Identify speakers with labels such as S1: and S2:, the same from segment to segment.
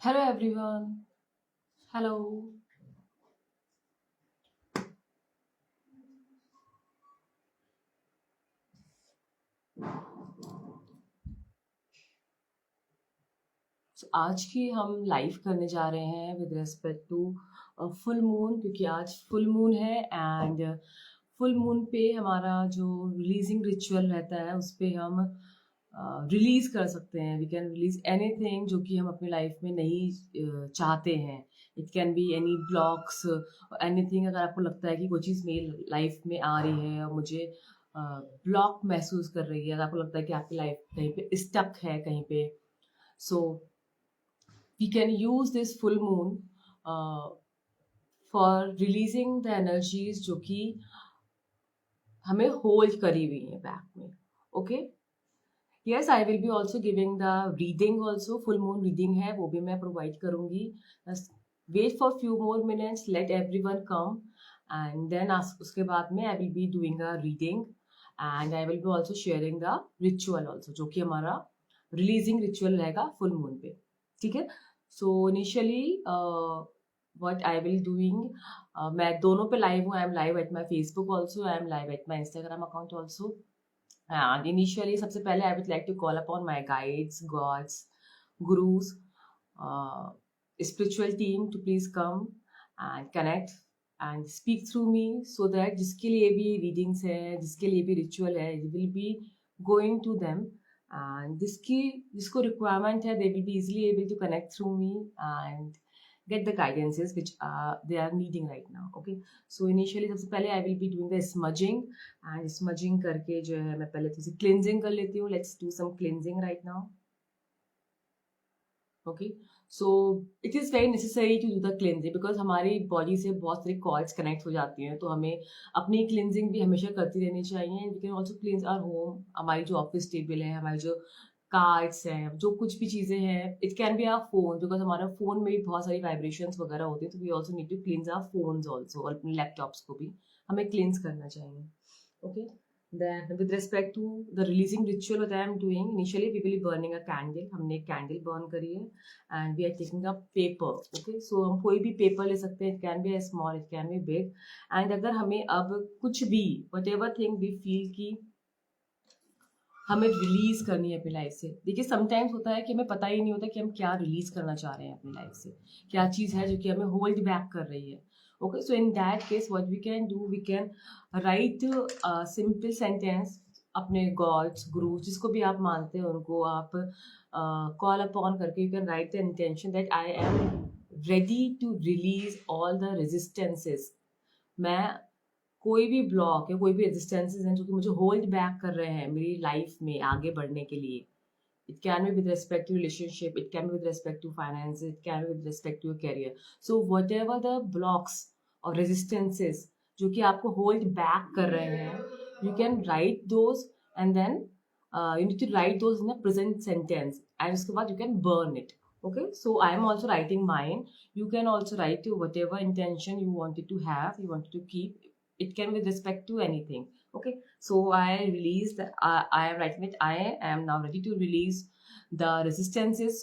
S1: Hello everyone. Hello. आज की हम लाइव करने जा रहे हैं with respect to full moon, क्योंकि आज फुल मून है एंड फुल मून पे हमारा जो रिलीजिंग रिचुअल रहता है उस पे हम रिलीज कर सकते हैं। वी कैन रिलीज एनीथिंग जो कि हम अपनी लाइफ में नहीं चाहते हैं। It can be any blocks, anything. अगर आपको लगता है कि कोई चीज़ मेरी लाइफ में आ रही है और मुझे ब्लॉक महसूस कर रही है, अगर आपको लगता है कि आपकी लाइफ कहीं पे स्टक है कहीं पे, सो we can use this full moon uh, for releasing the energies जो कि हमें होल्ड करी हुई है बैक में. Okay, yes, I will be also giving the reading also. Full moon reading है, वो भी मैं प्रोवाइड करूंगी. बस wait for few more minutes, let everyone come and then उसके बाद में I will be doing a reading and I will be also sharing the ritual also, जो कि हमारा रिलीजिंग रिचुअल रहेगा फुल मून पे. ठीक है. So initially what I will doing, मैं दोनों पे लाइव हूँ. I am live at my Facebook also, I am live at my Instagram account also. And initially, सबसे पहले I would like to call upon my guides, gods, gurus, uh, spiritual team to please come and connect and speak through me, so that जिसके लिए भी readings है, जिसके लिए भी ritual है, it will be going to them, and जिसको requirement है, they will be easily able to connect through me and get the guidances which they are needing right now. Okay, so initially सबसे पहले I will be doing the smudging, and smudging करके जो है मैं पहले थोड़ी सी cleansing कर लेती हूँ. Let's do some cleansing right now. Okay, so it is very necessary to do the cleansing, because हमारी बॉडी से बहुत सारी कॉल्स कनेक्ट हो जाती हैं, तो हमें अपनी क्लिनजिंग भी हमेशा करती रहनी चाहिए. We can also cleanse our home, हमारी जो ऑफिस टेबल है, हमारी जो कार्ड्स हैं, जो कुछ भी चीज़ें हैं. It can be our phone, because हमारा फोन में भी बहुत सारी वाइब्रेशंस वगैरह होती हैं, तो we also need to cleanse our phones also, और अपने लैपटॉप्स को भी हमें क्लींस करना चाहिए. Okay, then with respect to the releasing ritual what I am doing, initially we will be burning a candle. हमने एक candle burn करी है and we are taking up paper. Okay, so हम कोई भी paper ले सकते हैं. It can be a small, it can be big. And अगर हमें अब कुछ भी whatever thing we feel कि हमें रिलीज करनी है अपनी लाइफ से. देखिए, समटाइम्स होता है कि हमें पता ही नहीं होता कि हम क्या रिलीज करना चाह रहे हैं अपनी लाइफ से, क्या चीज़ है जो कि हमें होल्ड बैक कर रही है. Okay, so in that case what we can do, we can write simple sentence अपने गॉड्स, गुरु, जिसको भी आप मानते हैं उनको आप कॉल अपॉन करके you can write the intention that I am ready to release all the resistances. मैं कोई भी ब्लॉक या कोई भी रेजिस्टेंसेस हैं जो कि मुझे होल्ड बैक कर रहे हैं मेरी लाइफ में आगे बढ़ने के लिए. It can be with respect to relationship, it can be with respect to finance, it can be with respect to your career. So whatever the blocks और रेजिस्टेंसेस जो कि आपको होल्ड बैक कर रहे हैं, you can write those and then you need to write those in a present sentence and उसके बाद you can burn it. Okay, so I am also writing mine. You can also write whatever intention you wanted to have, you wanted to keep. It can be with respect to anything. Okay, so I release the I am writing it. I am now ready to release the resistances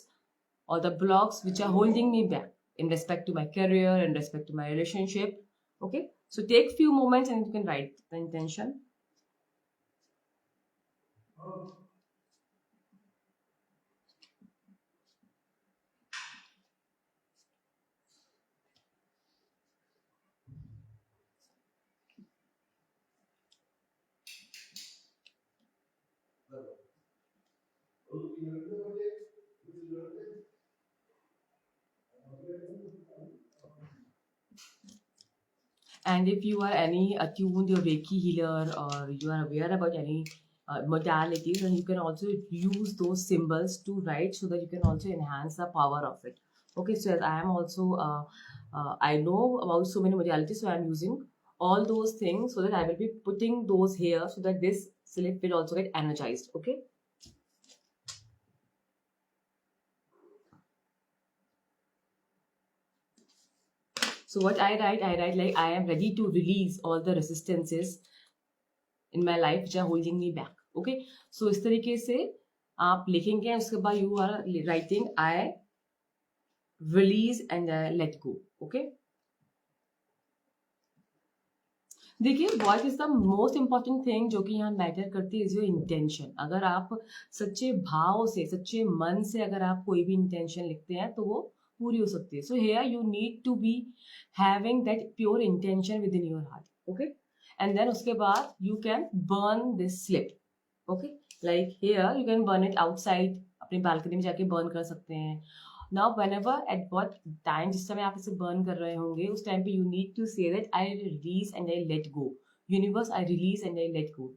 S1: or the blocks which are holding me back in respect to my career, in respect to my relationship. Okay, so take few moments and you can write the intention. And if you are any attuned or Reiki healer, or you are aware about any modalities, then you can also use those symbols to write, so that you can also enhance the power of it. Okay, so as I am also, I know about so many modalities, so I am using all those things, so that I will be putting those here, so that this slip will also get energized. Okay. So what I write like I am ready to release all the resistances in my life which are holding me back. Okay, so इस तरीके से आप लिखेंगे. उसके बाद you are writing I release and let go. Okay. देखिए, what is the most important thing जो कि यहाँ मैटर करती है इज योर इंटेंशन. अगर आप सच्चे भाव से, सच्चे मन से अगर आप कोई भी इंटेंशन लिखते हैं तो वो पूरी हो सकती है. So here you need to be having that pure intention within your heart. Okay. And then उसके बाद you can burn this slip. Okay. Like here you can burn it outside, अपनी बालकनी में जाके burn कर सकते हैं. Now whenever at what time, जिस समय आप इसे बर्न कर रहे होंगे उस टाइम पे you need to say that I release and I let go. Universe, I release and I let go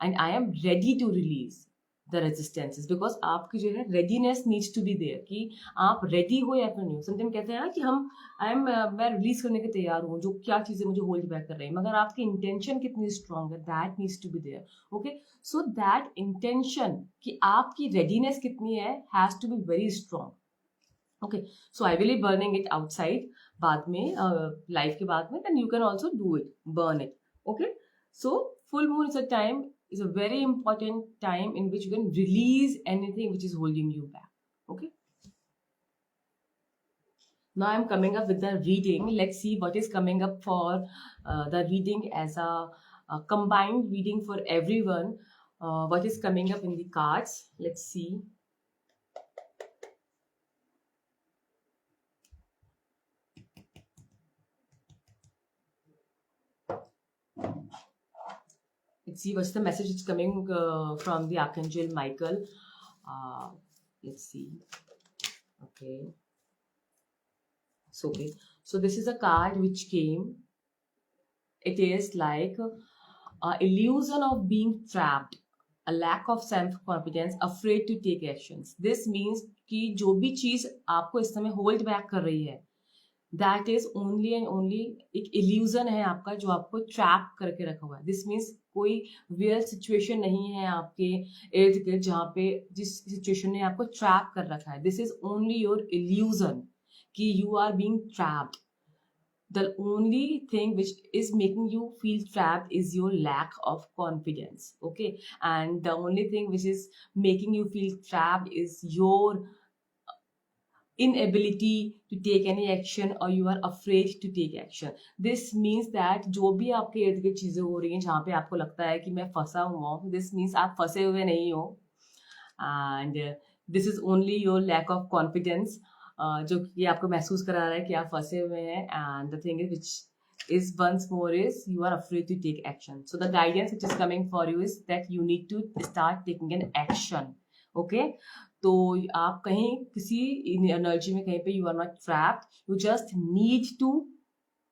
S1: and I am ready to release the resistances. Because आपकी जो है readiness needs to be there, कि आप ready हो या फिर नहीं हो. समटाइम कहते हैं ना कि हम मैं रिलीज करने के तैयार हूँ, जो क्या चीजें मुझे होल्ड बैक कर रही है, मगर आपकी इंटेंशन कितनी स्ट्रांग है, that needs to be there. Okay. So that intention कि आपकी रेडीनेस कितनी है has to be very strong. Okay. So I will be burning it outside बाद में, लाइफ के बाद में. Then you can also do it, burn it. Okay. So full moon is a time, is a very important time in which you can release anything which is holding you back. Okay. Now I'm coming up with the reading. Let's see what is coming up for the reading as a combined reading for everyone. What is coming up in the cards? Let's see. Let's see what's the message that's coming from the Archangel Michael. Let's see. Okay. So this is a card which came. It is like illusion of being trapped, a lack of self-confidence, afraid to take actions. This means कि जो भी चीज आपको इस समय hold back कर रही है, that is only and only एक इल्यूजन है आपका जो आपको ट्रैप करके रखा हुआ है. दिस मीन्स कोई रियल सिचुएशन नहीं है आपके इर्द गिर्द जहाँ पे जिस सिचुएशन ने आपको ट्रैप कर रखा है. This is only your illusion कि you are being trapped. The only thing which is making you feel trapped is your lack of confidence. Okay. And the only thing which is making you feel trapped is your inability to take any action, or you are afraid to take action. This means that जो भी आपके इर्द गिर्द चीजें हो रही हैं जहाँ पे आपको लगता है कि मैं फंसा हुआ हूँ, this means आप फंसे हुए नहीं हो. And this is only your lack of confidence, जो कि आपको महसूस करा रहा है कि आप फंसे हुए हैं. And the thing is which is once more is you are afraid to take action. So the guidance which is coming for you is that you need to start taking an action. Okay. तो आप कहीं किसी energy में कहीं पे you are not trapped, you just need to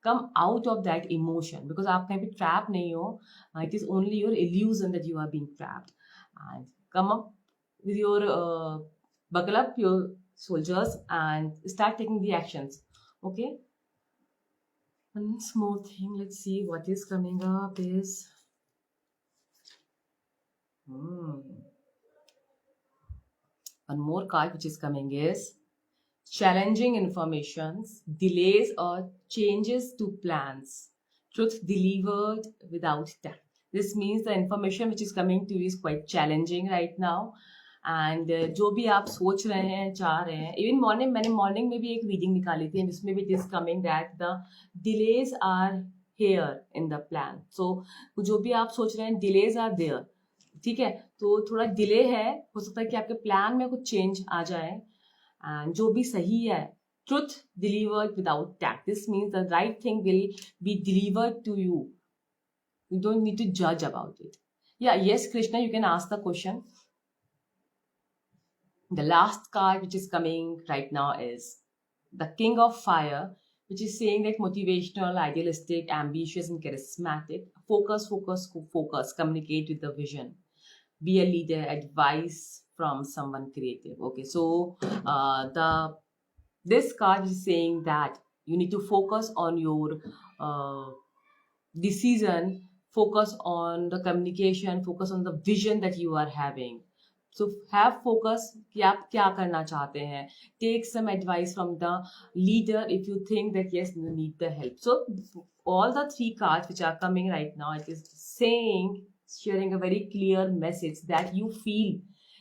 S1: come out of that emotion, because आप कहीं पे ट्रैप नहीं हो. It is only your illusion that you are being trapped. And come up with your buckle up your soldiers and start taking the actions. Okay. One more thing, let's see what is coming up is one more card which is coming is challenging informations, delays or changes to plans, truth delivered without tact. This means the information which is coming to you is quite challenging right now. And जो भी आप सोच रहे हैं, चाह रहे हैं, even मैंने मॉर्निंग में भी एक रीडिंग निकाली थी जिसमें भी it is coming that the delays are here in the plan. So जो भी आप सोच रहे हैं, डिलेज आर देयर. ठीक है. तो थोड़ा डिले है, हो सकता है कि आपके प्लान में कुछ चेंज आ जाए. एंड जो भी सही है, truth delivered without tact. This means the right thing will be delivered to you. You don't need to judge about it. Yeah, yes, Krishna, you can ask the question. The last card which is coming right now is the King of Fire, which is saying that motivational, idealistic, ambitious, and charismatic. Focus, focus, focus. Communicate with the vision. Be a leader. Advice from someone creative. Okay, so this card is saying that you need to focus on your decision, focus on the communication, focus on the vision that you are having. So have focus कि आप क्या करना चाहते हैं. Take some advice from the leader if you think that yes, you need the help. So all the three cards which are coming right now, it is sharing a very clear message that you feel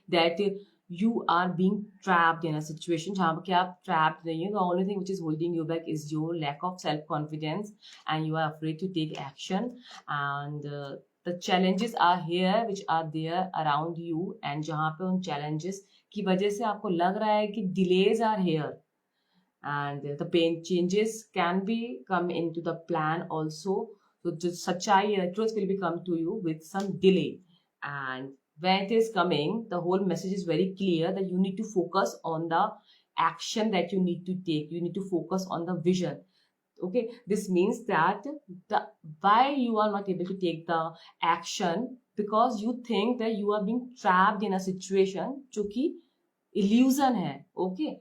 S1: that you are being trapped in a situation जहाँ पे आप trapped नहीं है. The only thing which is holding you back is your lack of self confidence and you are afraid to take action, and the challenges are here which are there around you, and जहाँ पे उन challenges की वजह से आपको लग रहा है कि delays are here, and the pain changes can be come into the plan also. So the sachai, truth will be come to you with some delay, and when it is coming, the whole message is very clear that you need to focus on the action that you need to take. You need to focus on the vision. Okay, this means that the why you are not able to take the action, because you think that you are being trapped in a situation जो कि illusion है. Okay,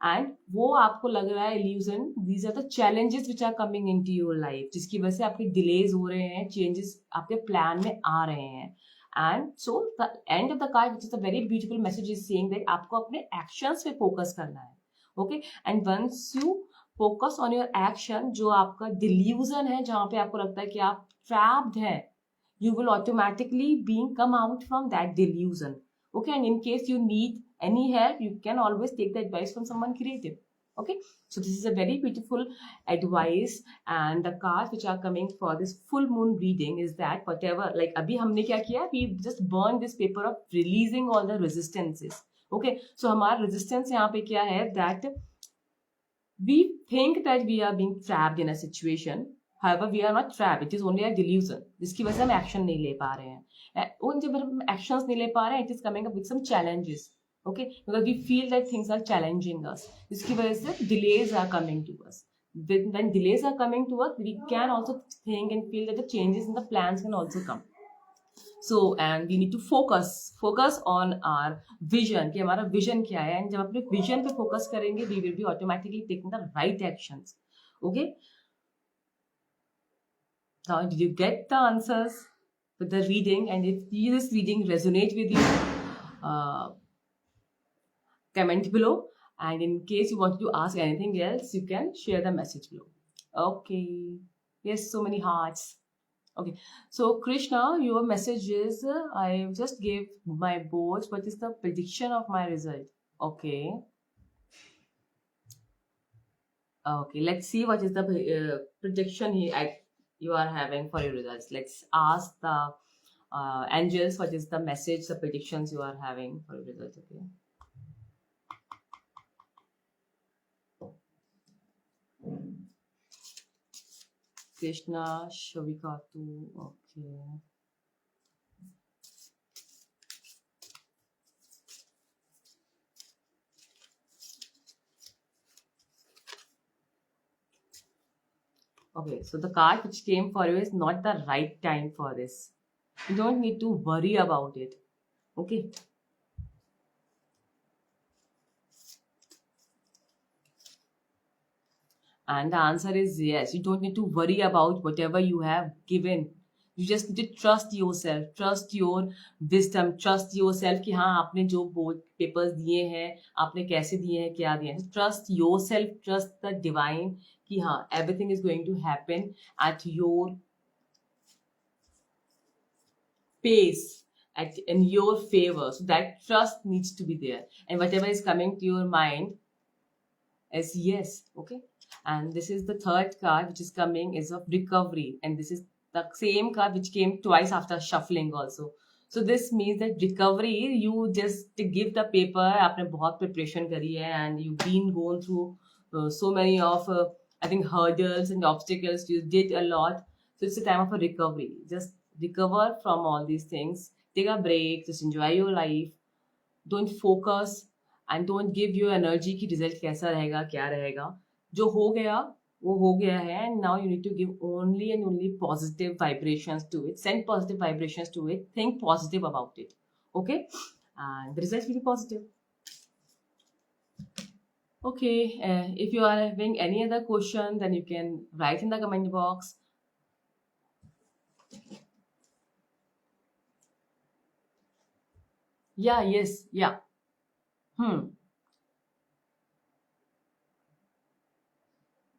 S1: and वो आपको लग रहा है illusion. These are the challenges which are coming into your life, जिसकी वजह से आपके डिलेज हो रहे हैं, चेंजेस आपके प्लान में आ रहे हैं. And so the end of the card which is a very beautiful message is saying that आपको अपने एक्शंस पे फोकस करना है. Okay, and once you focus on your action, जो आपका डिल्यूजन है, जहाँ पे आपको लगता है कि आप ट्रैप्ड हैं, you will automatically being come out from that delusion. Okay, and in case you need any help, you can always take the advice from someone creative. Okay, so this is a very beautiful advice, and the cards which are coming for this full moon reading is that whatever, like अभी हमने क्या किया, we just burn this paper of releasing all the resistances. Okay, so हमारा resistance यहाँ पे क्या है, that we think that we are being trapped in a situation. However, we are not trapped. It is only a delusion. जिसकी वजह से हम action नहीं ले पा रहे हैं. उन जब हम एक्शंस नहीं ले पा रहे हैं, it is coming up with some challenges. Okay, because we feel that things are challenging us. जिसकी वजह से delays are coming to us. When delays are coming to us, we can also think and feel that the changes in the plans can also come. So, and we need to focus on our vision, कि हमारा vision क्या है, and जब अपने vision पे focus करेंगे, we will be automatically taking the right actions. Okay, now did you get the answers with the reading? And if this reading resonates with you, comment below, and in case you want to ask anything else, you can share the message below. Okay, yes, so many hearts. Okay, so Krishna, your message is I just gave my boards. What is the prediction of my result? Okay. Okay, let's see what is the prediction you are having for your results. Let's ask the angels what is the message, the predictions you are having for your results. Okay. Krishna, Shavikatu, okay. Okay, so the card which came for you is not the right time for this. You don't need to worry about it. Okay. And the answer is yes. You don't need to worry about whatever you have given. You just need to trust yourself, trust your wisdom, trust yourself कि हाँ आपने जो board papers दिए हैं, आपने कैसे दिए हैं, क्या दिए हैं. Trust yourself, trust the divine कि हाँ everything is going to happen at your pace, in your favor. So that trust needs to be there. And whatever is coming to your mind is yes. Okay. And this is the third card which is coming is of recovery, and this is the same card which came twice after shuffling also. So this means that recovery, you just give the paper, आपने बहुत preparation करी है, and you've been going through so many of I think hurdles and obstacles. You did a lot, so it's a time of a recovery. Just recover from all these things. Take a break. Just enjoy your life. Don't focus and don't give your energy कि result कैसा रहेगा, क्या रहेगा. जो हो गया वो हो गया है, and now you need to give only and only positive vibrations to it. Send positive vibrations to it. Think positive about it. Okay, and the results will be positive. Okay, if you are having any other question, then you can write in the comment box. Yeah, yes, yeah.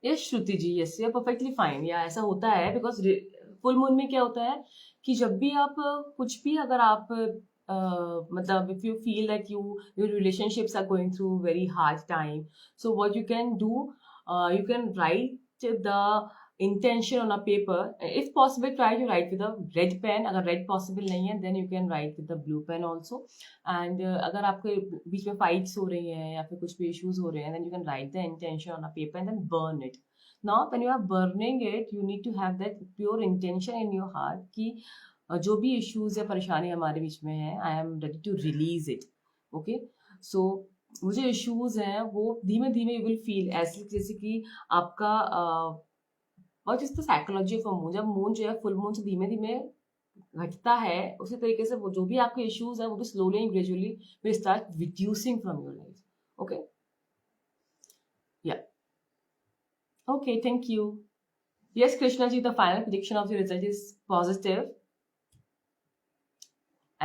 S1: Yes Shruti ji, yes you perfectly fine. या ऐसा होता है because full moon में क्या होता है कि जब भी आप कुछ भी अगर आप matlab if you feel that your relationships are going through very hard time, so what you can do, you can write the intention on a paper. If possible, try to write with a red pen. अगर red possible नहीं है, then you can write with the blue pen also. And अगर आपके बीच में fights हो रही हैं या फिर कुछ भी issues हो रहे हैं, then you can write the intention on a paper and then burn it. Now when you are burning it, you need to have that pure intention in your heart कि जो भी इश्यूज या परेशानी हमारे बीच में है, I am ready to release it. Okay, so वो जो इश्यूज हैं वो धीमे धीमे यू विल फील ऐसे जैसे कि आपका what is the psychology of a moon. जब मून जो है फुल मून से धीमे धीमे घटता है, उसी तरीके से वो जो भी आपके इश्यूज है वो भी slowly and gradually will start reducing from your life. Okay, yeah, okay, thank you. Yes Krishna ji, the final prediction of the result is positive.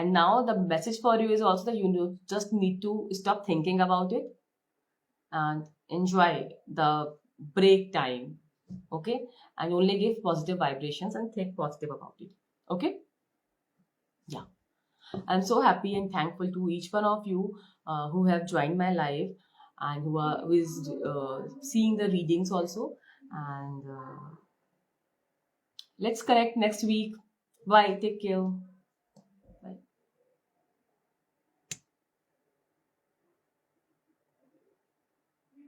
S1: And now the message for you is also that you just need to stop thinking about it and enjoy the break time. Okay, and only give positive vibrations and think positive about it. Okay, yeah. I'm so happy and thankful to each one of you who have joined my live and who is seeing the readings also. And let's connect next week. Bye, take care.